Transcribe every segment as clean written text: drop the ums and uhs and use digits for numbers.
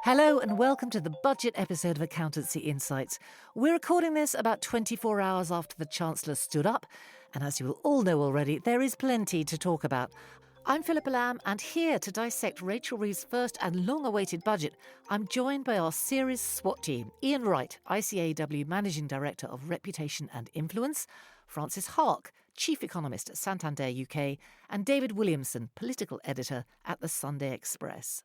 Hello and welcome to the budget episode of Accountancy Insights. We're recording this about 24 hours after the Chancellor stood up, and as you will all know already, there is plenty to talk about. I'm Philippa Lamb, and here to dissect Rachel Reeves' first and long-awaited budget, I'm joined by our series SWAT team, Iain Wright, ICAEW Managing Director of Reputation and Influence, Francis Haque, Chief Economist at Santander UK, and David Williamson, Political Editor at the Sunday Express.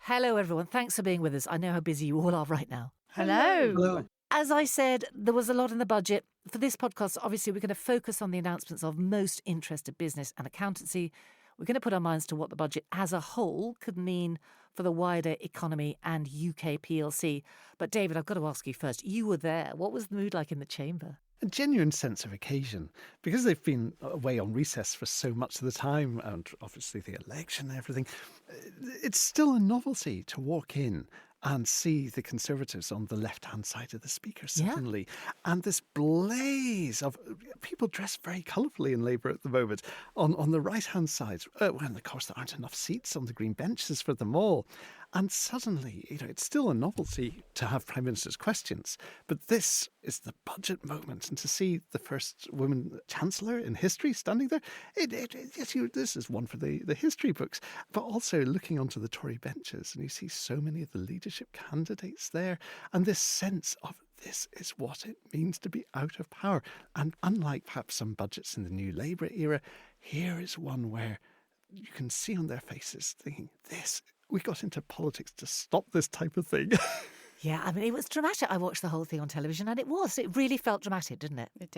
Hello, everyone. Thanks for being with us. I know how busy you all are right now. Hello. Hello. As I said, there was a lot in the budget. For this podcast, obviously, we're going to focus on the announcements of most interested business and accountancy. We're going to put our minds to what the budget as a whole could mean for the wider economy and UK PLC. But David, I've got to ask you first. You were there. What was the mood like in the chamber? A genuine sense of occasion, because they've been away on recess for so much of the time, and obviously the election and everything. It's still a novelty to walk in and see the Conservatives on the left-hand side of the speaker suddenly. Yeah. And this blaze of people dressed very colourfully in Labour at the moment on the right-hand side. When, of course, there aren't enough seats on the green benches for them all. And suddenly, it's still a novelty to have Prime Minister's questions. But this is the budget moment. And to see the first woman Chancellor in history standing there, this is one for the history books. But also looking onto the Tory benches, and you see so many of the leadership candidates there. And this sense of this is what it means to be out of power. And unlike perhaps some budgets in the New Labour era, here is one where you can see on their faces thinking, we got into politics to stop this type of thing. Yeah, I mean, it was dramatic. I watched the whole thing on television and it really felt dramatic, didn't it? It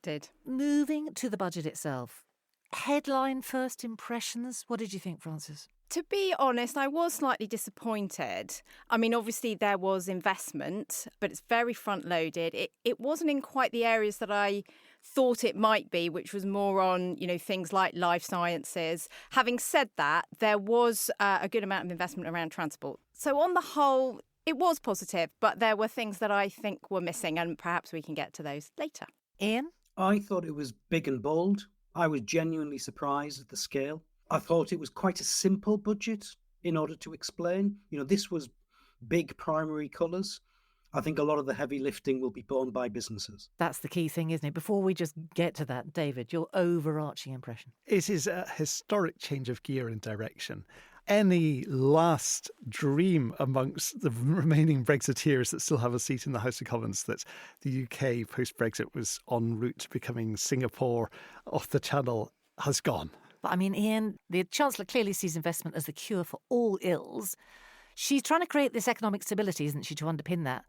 did. Moving to the budget itself, headline first impressions, what did you think, Francis? To be honest, I was slightly disappointed. I mean, obviously there was investment, but it's very front-loaded. It wasn't in quite the areas that I thought it might be, which was more on, things like life sciences. Having said that, there was a good amount of investment around transport. So on the whole, it was positive, but there were things that I think were missing, and perhaps we can get to those later. Iain? I thought it was big and bold. I was genuinely surprised at the scale. I thought it was quite a simple budget in order to explain. This was big primary colours. I think a lot of the heavy lifting will be borne by businesses. That's the key thing, isn't it? Before we just get to that, David, your overarching impression. It is a historic change of gear and direction. Any last dream amongst the remaining Brexiteers that still have a seat in the House of Commons that the UK post-Brexit was en route to becoming Singapore off the channel has gone. But I mean, Iain, the Chancellor clearly sees investment as the cure for all ills. She's trying to create this economic stability, isn't she, to underpin that?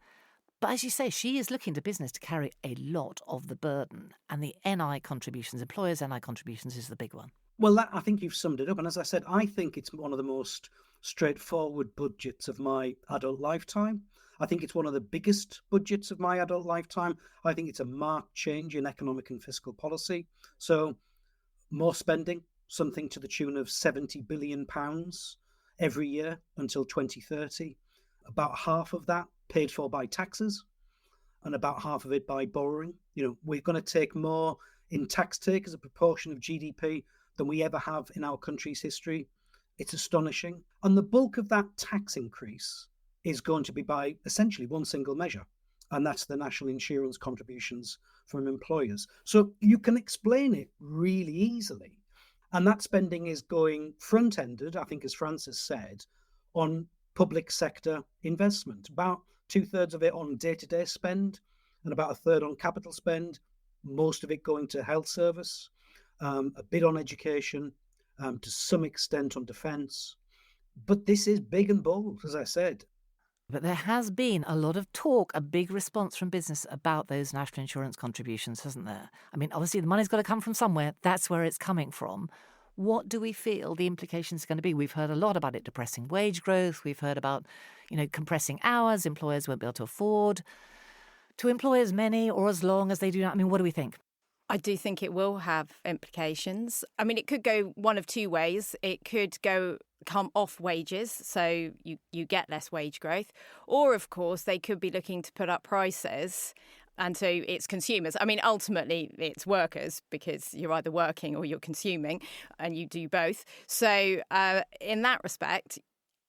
But as you say, she is looking to business to carry a lot of the burden. And the NI contributions, employers' NI contributions, is the big one. Well, I think you've summed it up. And as I said, I think it's one of the most straightforward budgets of my adult lifetime. I think it's one of the biggest budgets of my adult lifetime. I think it's a marked change in economic and fiscal policy. So more spending, something to the tune of £70 billion every year until 2030. About half of that paid for by taxes and about half of it by borrowing. We're going to take more in tax take as a proportion of GDP than we ever have in our country's history. It's astonishing. And the bulk of that tax increase is going to be by essentially one single measure, and that's the national insurance contributions from employers. So you can explain it really easily. And that spending is going front-ended, I think, as Francis said, on public sector investment. About 2/3 of it on day-to-day spend and about a third on capital spend, most of it going to health service, a bit on education, to some extent on defence. But this is big and bold, as I said. But there has been a lot of talk, a big response from business about those national insurance contributions, hasn't there? I mean, obviously the money's got to come from somewhere. That's where it's coming from. What do we feel the implications are going to be? We've heard a lot about it depressing wage growth. We've heard about, compressing hours. Employers won't be able to afford to employ as many or as long as they do. I mean, what do we think? I do think it will have implications. I mean, it could go one of two ways. It could come off wages, so you get less wage growth. Or, of course, they could be looking to put up prices. And so it's consumers. I mean, ultimately, it's workers because you're either working or you're consuming and you do both. So in that respect,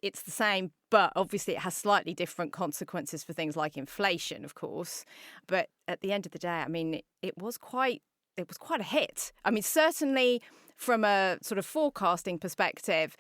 it's the same, but obviously it has slightly different consequences for things like inflation, of course. But at the end of the day, I mean, it was quite a hit. I mean, certainly from a sort of forecasting perspective,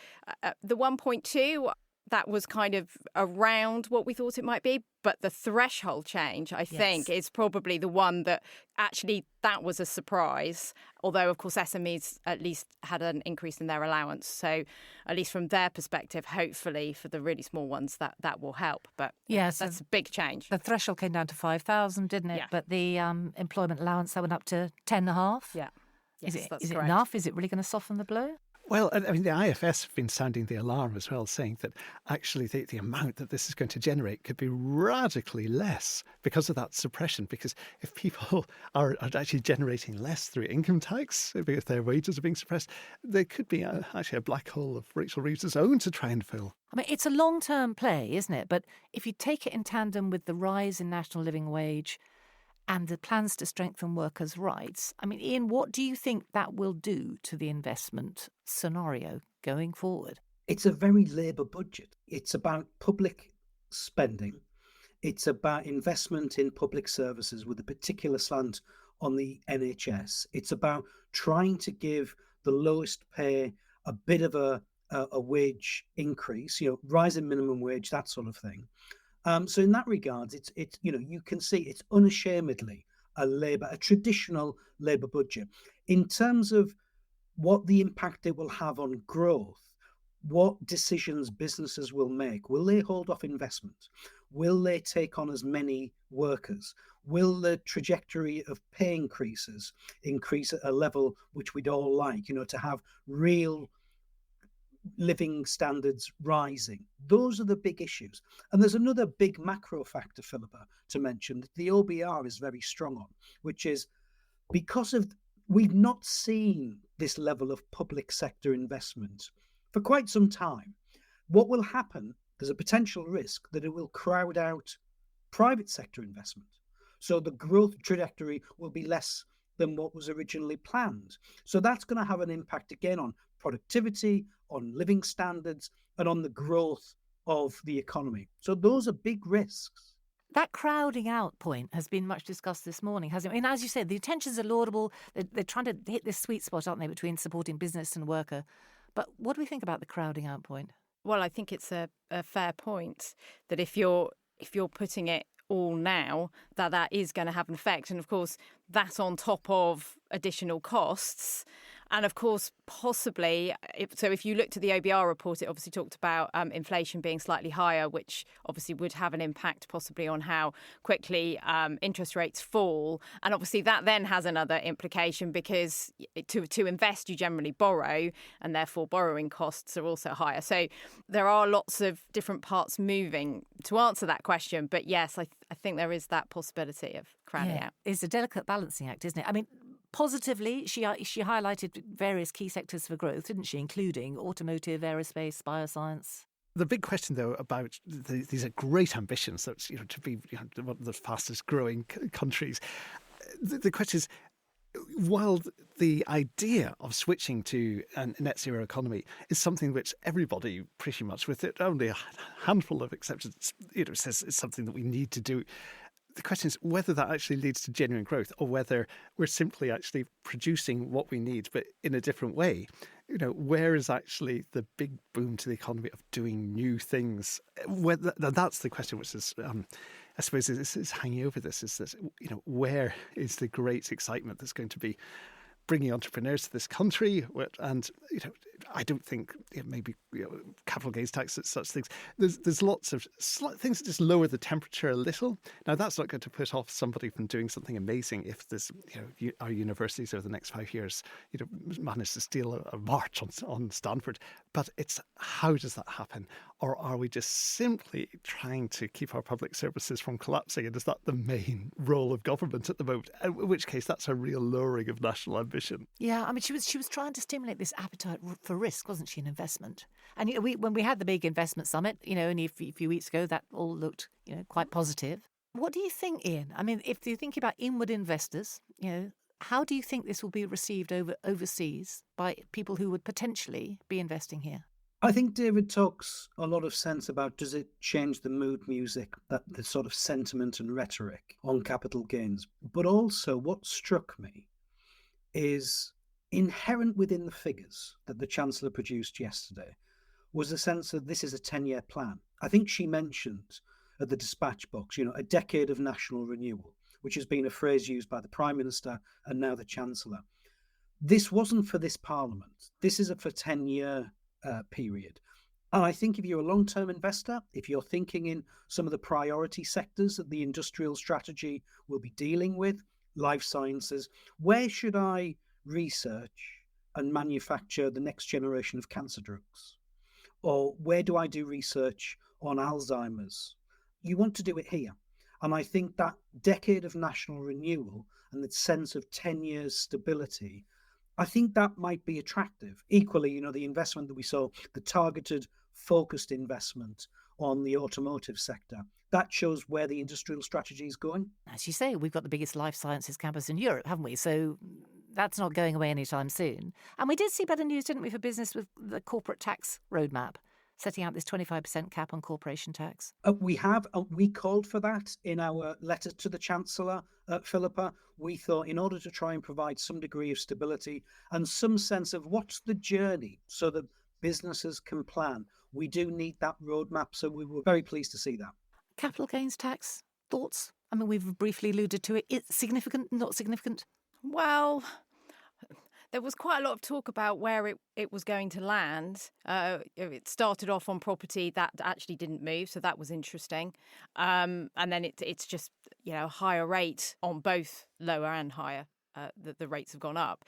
the 1.2, that was kind of around what we thought it might be. But the threshold change, I think, is probably the one that actually that was a surprise. Although, of course, SMEs at least had an increase in their allowance. So at least from their perspective, hopefully for the really small ones, that will help. But yes, that's a big change. The threshold came down to 5,000, didn't it? Yeah. But the employment allowance, that went up to 10.5. Yeah. Yes, is that's it correct. enough? Is it really going to soften the blow? Well, I mean, the IFS have been sounding the alarm as well, saying that actually the amount that this is going to generate could be radically less because of that suppression. Because if people are actually generating less through income tax, if their wages are being suppressed, there could be actually a black hole of Rachel Reeves' own to try and fill. I mean, it's a long-term play, isn't it? But if you take it in tandem with the rise in national living wage and the plans to strengthen workers' rights, I mean, Iain, what do you think that will do to the investment scenario going forward? It's a very Labour budget. It's about public spending. It's about investment in public services with a particular slant on the NHS. It's about trying to give the lowest pay a bit of a wage increase, rise in minimum wage, that sort of thing. So in that regard, it's you can see it's unashamedly a traditional Labour budget. In terms of what the impact it will have on growth, what decisions businesses will make, will they hold off investment? Will they take on as many workers? Will the trajectory of pay increases increase at a level which we'd all like, to have real living standards rising? Those are the big issues. And there's another big macro factor, Philippa, to mention that the OBR is very strong on, which is because of we've not seen this level of public sector investment for quite some time. What will happen, there's a potential risk that it will crowd out private sector investment. So the growth trajectory will be less than what was originally planned. So that's going to have an impact again on productivity, on living standards, and on the growth of the economy. So those are big risks. That crowding out point has been much discussed this morning, hasn't it? I mean, as you said, the intentions are laudable. They're trying to hit this sweet spot, aren't they, between supporting business and worker. But what do we think about the crowding out point? Well, I think it's a fair point that if you're putting it all now, that is going to have an effect. And of course, that's on top of additional costs. And of course, possibly, if you looked at the OBR report, it obviously talked about inflation being slightly higher, which obviously would have an impact possibly on how quickly interest rates fall. And obviously that then has another implication because to invest, you generally borrow, and therefore borrowing costs are also higher. So there are lots of different parts moving to answer that question. But yes, I think there is that possibility of crowding out. It's a delicate balancing act, isn't it? I mean, positively, she highlighted various key sectors for growth, didn't she, including automotive, aerospace, bioscience. The big question, though, about these are great ambitions, that's to be one of the fastest growing countries. The question is, while the idea of switching to a net zero economy is something which everybody, pretty much, with it only a handful of exceptions, says it's something that we need to do. The question is whether that actually leads to genuine growth or whether we're simply actually producing what we need, but in a different way. Where is actually the big boom to the economy of doing new things? That's the question which is, I suppose, is hanging over this, is that, where is the great excitement that's going to be bringing entrepreneurs to this country? And, I don't think maybe capital gains tax, such things. There's lots of things that just lower the temperature a little. Now, that's not going to put off somebody from doing something amazing if there's, our universities over the next 5 years, manage to steal a march on Stanford. But it's how does that happen? Or are we just simply trying to keep our public services from collapsing? And is that the main role of government at the moment? In which case, that's a real lowering of national ambition. Yeah, I mean, she was trying to stimulate this appetite for risk, wasn't she, in investment? And when we had the big investment summit, only a few weeks ago, that all looked, quite positive. What do you think, Iain? I mean, if you're thinking about inward investors, how do you think this will be received overseas by people who would potentially be investing here? I think David talks a lot of sense about, does it change the mood music, that the sort of sentiment and rhetoric on capital gains? But also what struck me is inherent within the figures that the Chancellor produced yesterday was a sense that this is a 10-year plan. I think she mentioned at the dispatch box, a decade of national renewal, which has been a phrase used by the Prime Minister and now the Chancellor. This wasn't for this Parliament. This is for 10-year period. And I think if you're a long-term investor, if you're thinking in some of the priority sectors that the industrial strategy will be dealing with, life sciences, where should I research and manufacture the next generation of cancer drugs? Or where do I do research on Alzheimer's? You want to do it here. And I think that decade of national renewal and that sense of 10 years stability, I think that might be attractive. Equally, the investment that we saw, the targeted, focused investment on the automotive sector, that shows where the industrial strategy is going. As you say, we've got the biggest life sciences campus in Europe, haven't we? So that's not going away anytime soon. And we did see better news, didn't we, for business with the corporate tax roadmap, setting out this 25% cap on corporation tax? We called for that in our letter to the Chancellor, Philippa. We thought in order to try and provide some degree of stability and some sense of what's the journey so that businesses can plan, we do need that roadmap. So we were very pleased to see that. Capital gains tax, thoughts? I mean, we've briefly alluded to it. It's significant, not significant? Well, there was quite a lot of talk about where it was going to land. It started off on property that actually didn't move, so that was interesting. And then it's just, a higher rate on both lower and higher. The rates have gone up.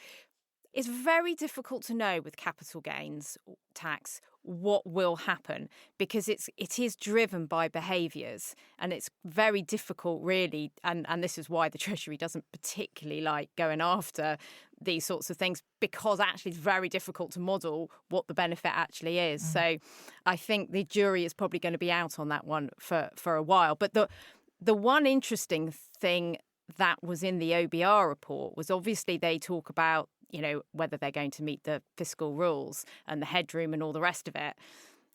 It's very difficult to know with capital gains tax what will happen because it is driven by behaviours, and it's very difficult really, and this is why the Treasury doesn't particularly like going after these sorts of things, because actually it's very difficult to model what the benefit actually is. So I think the jury is probably going to be out on that one for a while. But the one interesting thing that was in the OBR report was obviously they talk about whether they're going to meet the fiscal rules and the headroom and all the rest of it.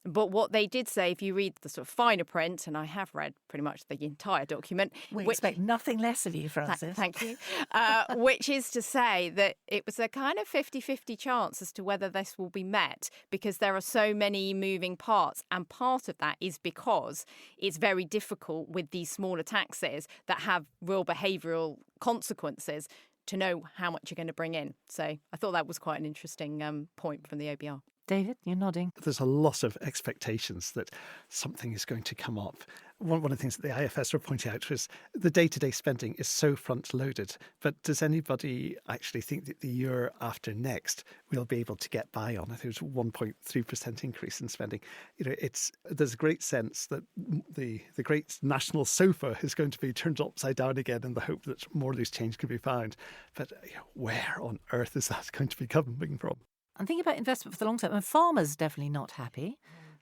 But what they did say, if you read the sort of finer print, and I have read pretty much the entire document. We expect nothing less of you, Frances. Thank you. Which is to say that it was a kind of 50-50 chance as to whether this will be met, because there are so many moving parts. And part of that is because it's very difficult with these smaller taxes that have real behavioural consequences to know how much you're going to bring in. So I thought that was quite an interesting point from the OBR. David, you're nodding. There's a lot of expectations that something is going to come up. One of the things that the IFS were pointing out was the day-to-day spending is so front-loaded. But does anybody actually think that the year after next we'll be able to get by on it? There's 1.3% increase in spending. There's a great sense that the great national sofa is going to be turned upside down again in the hope that more loose change can be found. But where on earth is that going to be coming from? I'm thinking about investment for the long term, and farmers definitely not happy.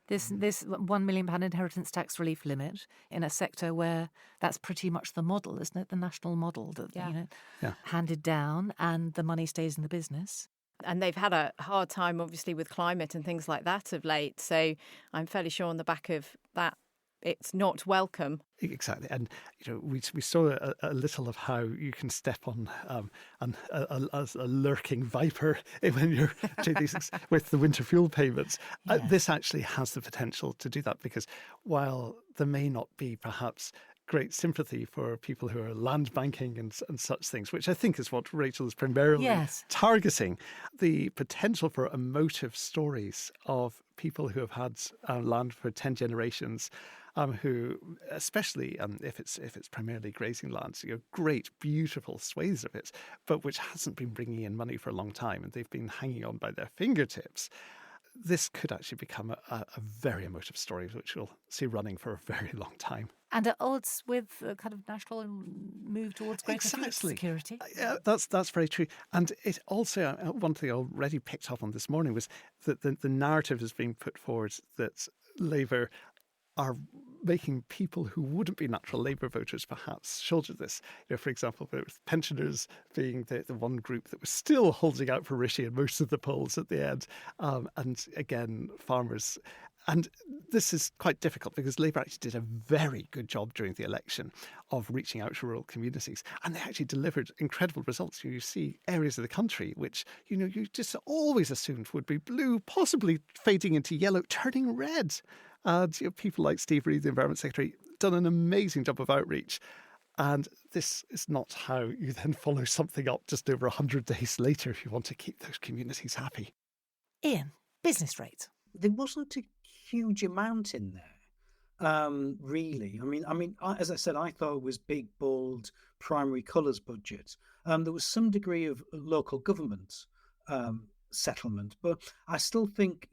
This £1 million inheritance tax relief limit in a sector where that's pretty much the model, isn't it? The national model that handed down, and the money stays in the business. And they've had a hard time, obviously, with climate and things like that of late. So I'm fairly sure on the back of that, it's not welcome. Exactly. And, we saw a little of how you can step on a lurking viper when you're doing these things with the winter fuel payments. Yeah. This actually has the potential to do that, because while there may not be perhaps great sympathy for people who are land banking and such things, which I think is what Rachel is primarily targeting, the potential for emotive stories of people who have had land for 10 generations, who, especially if it's primarily grazing lands, great, beautiful swathes of it, but which hasn't been bringing in money for a long time, and they've been hanging on by their fingertips. This could actually become a very emotive story, which we'll see running for a very long time. And at odds with a kind of national move towards greater food security. That's very true. And it also, one thing I already picked up on this morning was that the narrative is being put forward that Labour are making people who wouldn't be natural Labour voters perhaps shoulder this. For example, with pensioners being the one group that was still holding out for Rishi in most of the polls at the end, and again, farmers. And this is quite difficult because Labour actually did a very good job during the election of reaching out to rural communities. And they actually delivered incredible results. You see areas of the country which, you just always assumed would be blue, possibly fading into yellow, turning red. And people like Steve Reid, the Environment Secretary, done an amazing job of outreach. And this is not how you then follow something up just over 100 days later if you want to keep those communities happy. Iain, business rates. There wasn't a huge amount in there, really. As I said, I thought it was big, bold, primary colours budget. There was some degree of local government settlement, but I still think,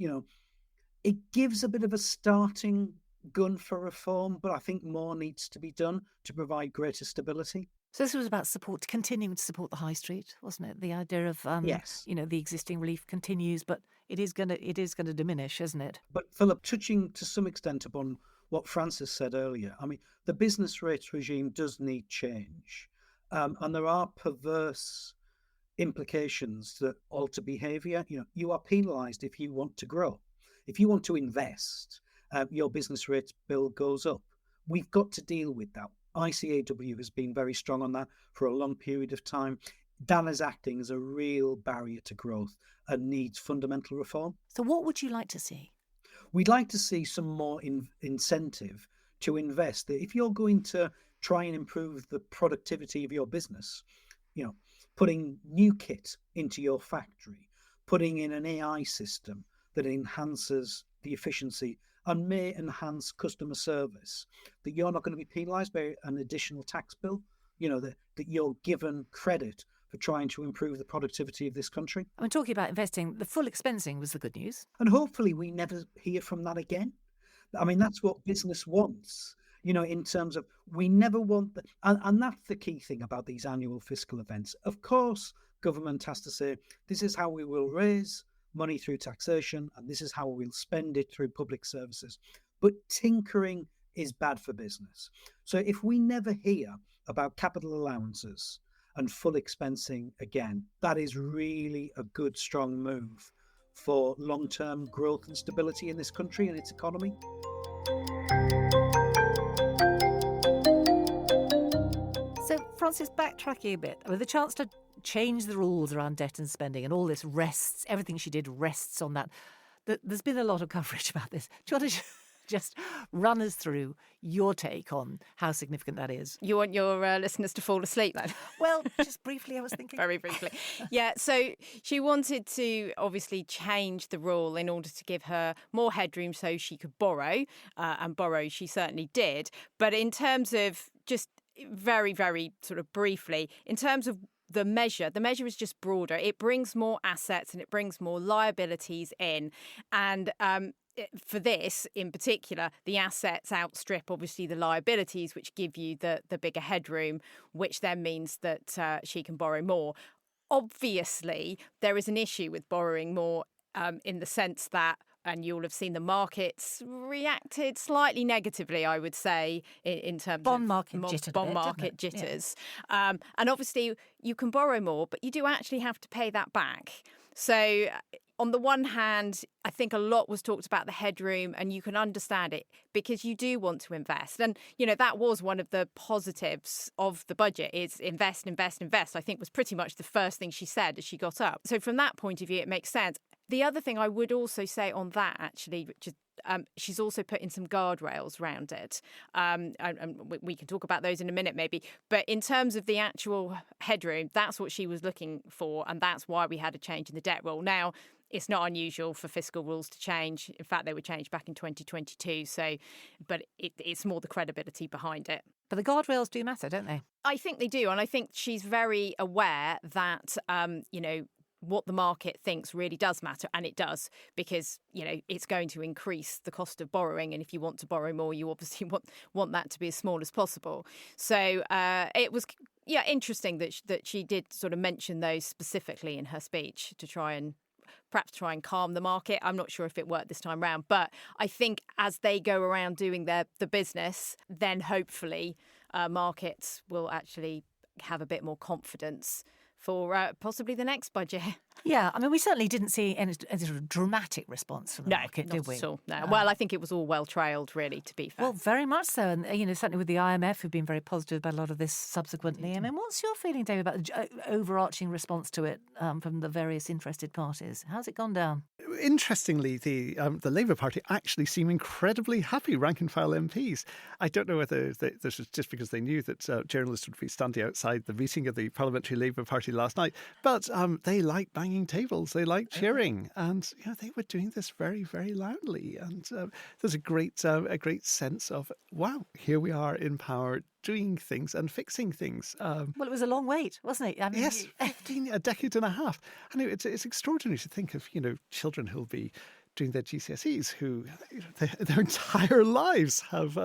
it gives a bit of a starting gun for reform, but I think more needs to be done to provide greater stability. So this was about continuing to support the high street, wasn't it? The idea of, Yes. The existing relief continues, but it is going to diminish, isn't it? But Philip, touching to some extent upon what Francis said earlier, the business rates regime does need change, and there are perverse implications that alter behaviour. You are penalised if you want to grow. If you want to invest, your business rate bill goes up. We've got to deal with that. ICAEW has been very strong on that for a long period of time. That is acting as a real barrier to growth and needs fundamental reform. So what would you like to see? We'd like to see some more incentive to invest. If you're going to try and improve the productivity of your business, putting new kit into your factory, putting in an AI system that enhances the efficiency and may enhance customer service, that you're not going to be penalised by an additional tax bill, that you're given credit for trying to improve the productivity of this country. Talking about investing, the full expensing was the good news. And hopefully we never hear from that again. That's what business wants, in terms of we never want that. And that's the key thing about these annual fiscal events. Of course, government has to say, this is how we will raise money through taxation, and this is how we'll spend it through public services. But tinkering is bad for business. So if we never hear about capital allowances and full expensing again, that is really a good, strong move for long-term growth and stability in this country and its economy. So, Francis, backtracking a bit, with the chance to change the rules around debt and spending and all this rests, everything she did rests on that. There's been a lot of coverage about this. Do you want to just run us through your take on how significant that is? You want your listeners to fall asleep then? Well, just briefly, I was thinking. Very briefly. Yeah, so she wanted to obviously change the rule in order to give her more headroom so she could borrow, and borrow she certainly did. But in terms of just very, very sort of briefly, in terms of the measure is just broader. It brings more assets and it brings more liabilities in. And for this in particular, the assets outstrip obviously the liabilities, which give you the bigger headroom, which then means that she can borrow more. Obviously, there is an issue with borrowing more in the sense that, and you'll have seen the markets reacted slightly negatively, I would say, in terms bond of market bond market jitters. Yeah. And obviously, you can borrow more, but you do actually have to pay that back. So on the one hand, I think a lot was talked about the headroom, and you can understand it because you do want to invest. And, that was one of the positives of the budget is invest, invest, invest, I think was pretty much the first thing she said as she got up. So from that point of view, it makes sense. The other thing I would also say on that, actually, which is she's also put in some guardrails around it. And we can talk about those in a minute, maybe. But in terms of the actual headroom, that's what she was looking for. And that's why we had a change in the debt rule. Now, it's not unusual for fiscal rules to change. In fact, they were changed back in 2022. But it's more the credibility behind it. But the guardrails do matter, don't they? I think they do. And I think she's very aware that, what the market thinks really does matter, and it does, because it's going to increase the cost of borrowing, and if you want to borrow more, you obviously want that to be as small as possible. So it was interesting that she did sort of mention those specifically in her speech to try and perhaps try and calm the market. I'm not sure if it worked this time round, but I think as they go around doing the business, then hopefully markets will actually have a bit more confidence for possibly the next budget. Yeah, I mean, we certainly didn't see any sort of dramatic response from the market, did we? Not at all. No. Well, I think it was all well trailed, really, to be fair. Well, very much so. And, certainly with the IMF, who've been very positive about a lot of this subsequently. I mean, what's your feeling, David, about the overarching response to it from the various interested parties? How's it gone down? Interestingly, the Labour Party actually seem incredibly happy, rank and file MPs. I don't know whether this was just because they knew that journalists would be standing outside the meeting of the Parliamentary Labour Party last night, but they like banging tables, they like cheering, and they were doing this very, very loudly. And there's a great sense of, wow, here we are in power, doing things and fixing things. Well, it was a long wait, wasn't it? I mean, yes, a decade and a half. I know it's extraordinary to think of children who'll be doing their GCSEs who their entire lives have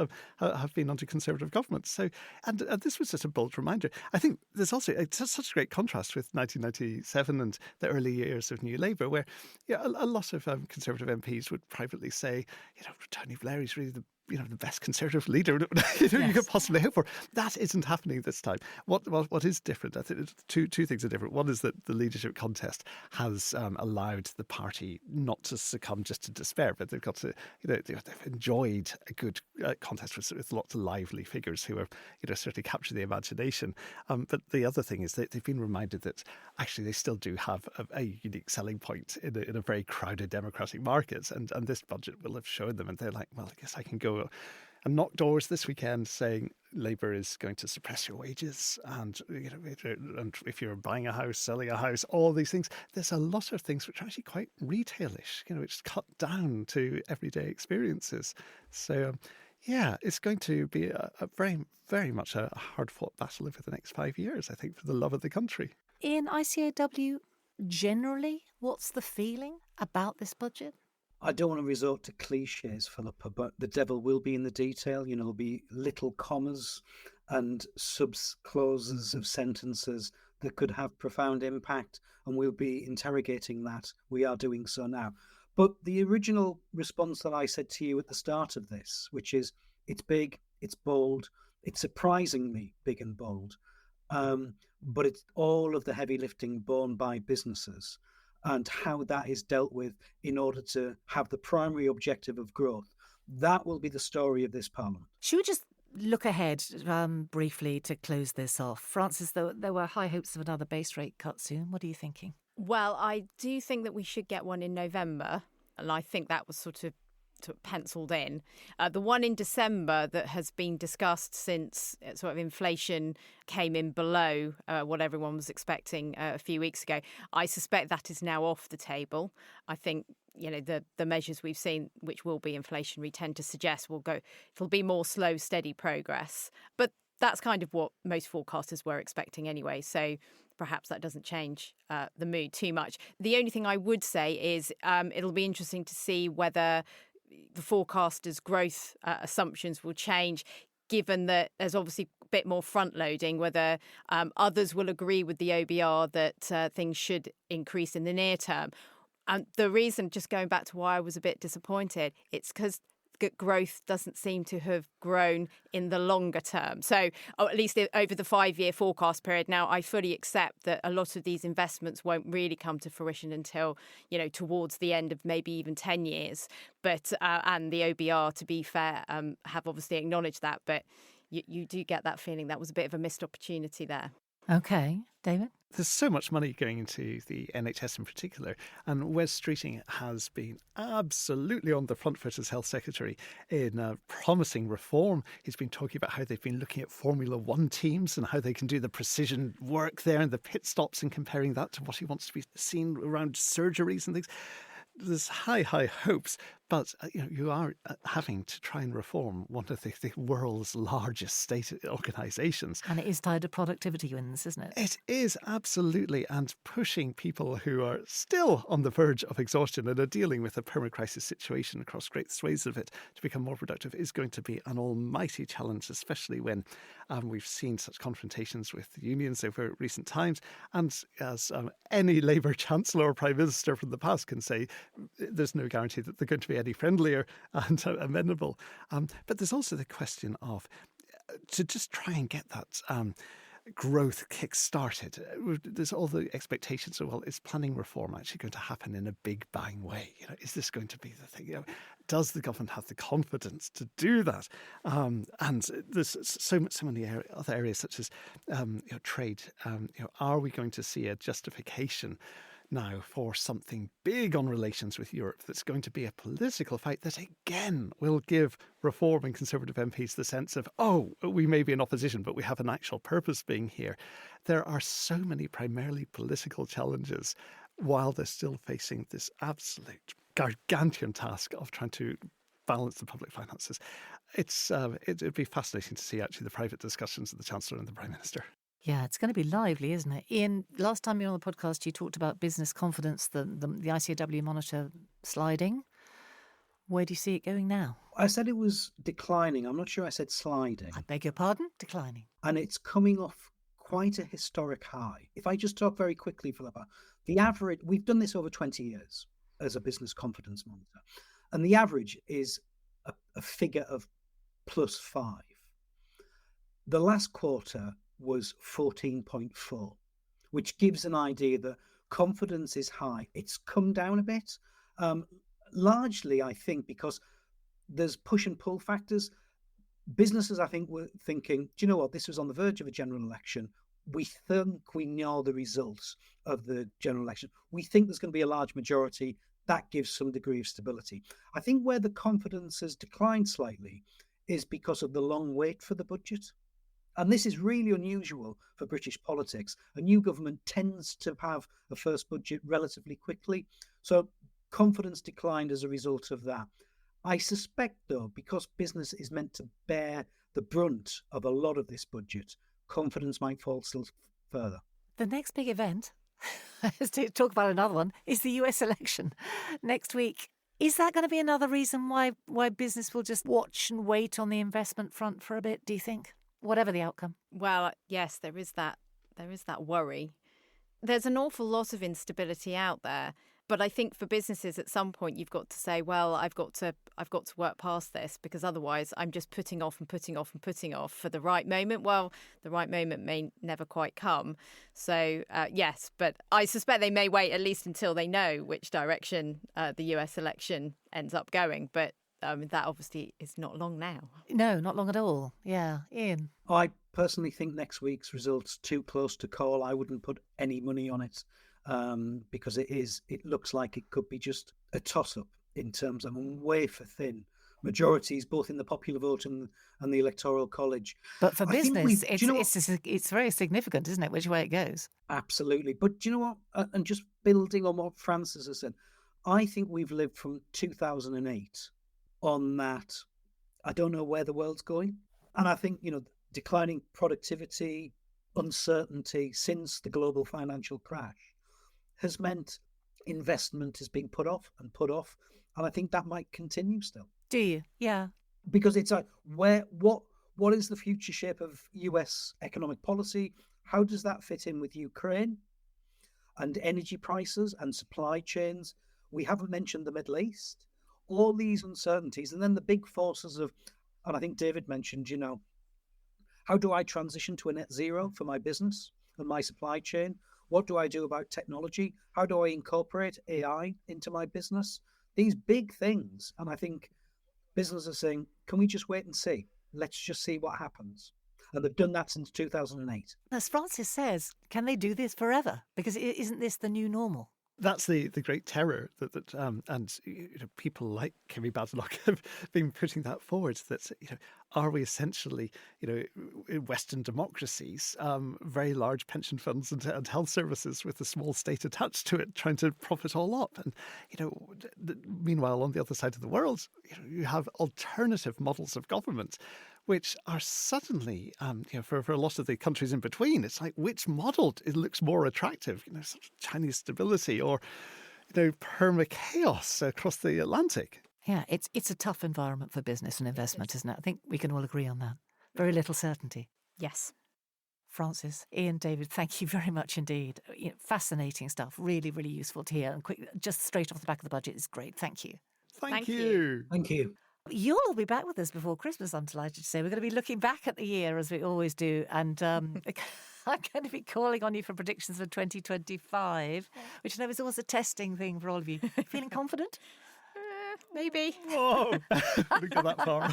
been under Conservative governments. So, and this was just a bold reminder. I think there's also such a great contrast with 1997 and the early years of New Labour, where a lot of Conservative MPs would privately say, Tony Blair is really the best Conservative leader you could possibly hope for. That isn't happening this time. What is different? I think two things are different. One is that the leadership contest has allowed the party not to succumb just to despair, but they've got to, they've enjoyed a good contest with lots of lively figures who have, certainly captured the imagination. But the other thing is that they've been reminded that actually they still do have a unique selling point in a very crowded democratic market, and this budget will have shown them, and they're like, well, I guess I can go and knock doors this weekend saying Labour is going to suppress your wages, and and if you're buying a house, selling a house, all these things. There's a lot of things which are actually quite retailish, which cut down to everyday experiences. So it's going to be a very, very much a hard-fought battle over the next 5 years, I think, for the love of the country. In ICAEW, generally, what's the feeling about this budget? I don't want to resort to cliches, Philippa, but the devil will be in the detail. There'll be little commas and sub-clauses of sentences that could have profound impact, and we'll be interrogating that. We are doing so now. But the original response that I said to you at the start of this, which is it's big, it's bold, it's surprisingly big and bold, but it's all of the heavy lifting borne by businesses, and how that is dealt with in order to have the primary objective of growth. That will be the story of this Parliament. Should we just look ahead briefly to close this off? Francis, there were high hopes of another base rate cut soon. What are you thinking? Well, I do think that we should get one in November, and I think that was sort of penciled in. The one in December that has been discussed since sort of inflation came in below what everyone was expecting a few weeks ago, I suspect that is now off the table. I think the measures we've seen, which will be inflationary, tend to suggest it'll be more slow, steady progress. But that's kind of what most forecasters were expecting anyway. So perhaps that doesn't change the mood too much. The only thing I would say is it'll be interesting to see whether the forecasters' growth assumptions will change, given that there's obviously a bit more front loading, whether others will agree with the OBR that things should increase in the near term. And the reason, just going back to why I was a bit disappointed, it's because growth doesn't seem to have grown in the longer term. So at least over the 5-year forecast period. Now, I fully accept that a lot of these investments won't really come to fruition until, towards the end of maybe even 10 years. But and the OBR, to be fair, have obviously acknowledged that. But you do get that feeling that was a bit of a missed opportunity there. OK. David? There's so much money going into the NHS in particular, and Wes Streeting has been absolutely on the front foot as Health Secretary in promising reform. He's been talking about how they've been looking at Formula One teams and how they can do the precision work there and the pit stops, and comparing that to what he wants to be seen around surgeries and things. There's high hopes, But you are having to try and reform one of the world's largest state organisations. And it is tied to productivity wins, isn't it? It is, absolutely. And pushing people who are still on the verge of exhaustion and are dealing with a perma-crisis situation across great swathes of it to become more productive is going to be an almighty challenge, especially when we've seen such confrontations with the unions over recent times. And as any Labour Chancellor or Prime Minister from the past can say, there's no guarantee that they're going to be any friendlier and amenable. But there's also the question of to just try and get that growth kick-started. There's all the expectations of, well, is planning reform actually going to happen in a big bang way? Is this going to be the thing? Does the government have the confidence to do that? And there's so many other areas such as trade. Are we going to see a justification now for something big on relations with Europe that's going to be a political fight that again will give Reform and Conservative MPs the sense of, oh, we may be in opposition, but we have an actual purpose being here. There are so many primarily political challenges while they're still facing this absolute gargantuan task of trying to balance the public finances. It'd be fascinating to see actually the private discussions of the Chancellor and the Prime Minister. Yeah, it's going to be lively, isn't it? Iain, last time you were on the podcast, you talked about business confidence, the ICAEW monitor sliding. Where do you see it going now? I said it was declining. I'm not sure I said sliding. I beg your pardon? Declining. And it's coming off quite a historic high. If I just talk very quickly, Philippa, the average, we've done this over 20 years as a business confidence monitor, and the average is a figure of +5. The last quarter was 14.4, which gives an idea that confidence is high. It's come down a bit, largely, I think, because there's push and pull factors. Businesses, I think, were thinking, do you know what, this was on the verge of a general election. We think we know the results of the general election. We think there's going to be a large majority. That gives some degree of stability. I think where the confidence has declined slightly is because of the long wait for the budget. And this is really unusual for British politics. A new government tends to have a first budget relatively quickly. So confidence declined as a result of that. I suspect, though, because business is meant to bear the brunt of a lot of this budget, confidence might fall still further. The next big event, to talk about another one, is the US election next week. Is that going to be another reason why business will just watch and wait on the investment front for a bit, do you think? Whatever the outcome. Well, yes, there is that worry. There's an awful lot of instability out there, but I think for businesses at some point you've got to say, well, I've got to work past this, because otherwise I'm just putting off for the right moment. Well, the right moment may never quite come. So yes, but I suspect they may wait at least until they know which direction the US election ends up going. But that obviously is not long now. No, not long at all. Yeah. Iain? I personally think next week's results too close to call. I wouldn't put any money on it because it looks like it could be just a toss-up in terms of wafer thin majorities, both in the popular vote and the Electoral College. But for business, it's very significant, isn't it, which way it goes? Absolutely. But do you know what? And just building on what Francis has said, I think we've lived from 2008 on that, I don't know where the world's going. And I think, declining productivity, uncertainty since the global financial crash has meant investment is being put off. And I think that might continue still. Do you? Yeah. Because it's like, what is the future shape of US economic policy? How does that fit in with Ukraine and energy prices and supply chains? We haven't mentioned the Middle East. All these uncertainties, and then the big forces of, and I think David mentioned, how do I transition to a net zero for my business and my supply chain? What do I do about technology? How do I incorporate AI into my business? These big things. And I think businesses are saying, can we just wait and see? Let's just see what happens. And they've done that since 2008. As Francis says, can they do this forever? Because isn't this the new normal? That's the great terror and people like Kimmy Badenoch have been putting that forward, that are we essentially in Western democracies, very large pension funds and health services with a small state attached to it, trying to prop it all up. And meanwhile, on the other side of the world, you have alternative models of government, which are suddenly, for a lot of the countries in between, it's like, which model it looks more attractive? Sort of Chinese stability or, perma-chaos across the Atlantic. Yeah, it's a tough environment for business and investment, isn't it? I think we can all agree on that. Very little certainty. Yes. Frances, Iain, David, thank you very much indeed. Fascinating stuff, really, really useful to hear. And quick, just straight off the back of the budget is great. Thank you. Thank you. Thank you. You'll all be back with us before Christmas, I'm delighted to say. We're going to be looking back at the year, as we always do, and I'm going to be calling on you for predictions for 2025, which I know is always a testing thing for all of you. Feeling confident? Maybe. Whoa, didn't go that far.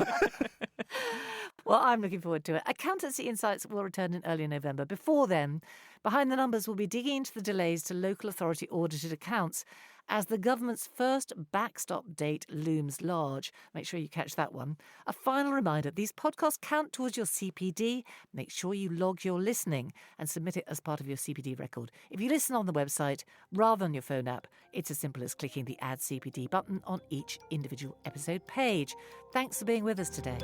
Well, I'm looking forward to it. Accountancy Insights will return in early November. Before then, Behind the Numbers will be digging into the delays to local authority audited accounts as the government's first backstop date looms large. Make sure you catch that one. A final reminder, these podcasts count towards your CPD. Make sure you log your listening and submit it as part of your CPD record. If you listen on the website rather than your phone app, it's as simple as clicking the Add CPD button on each individual episode page. Thanks for being with us today.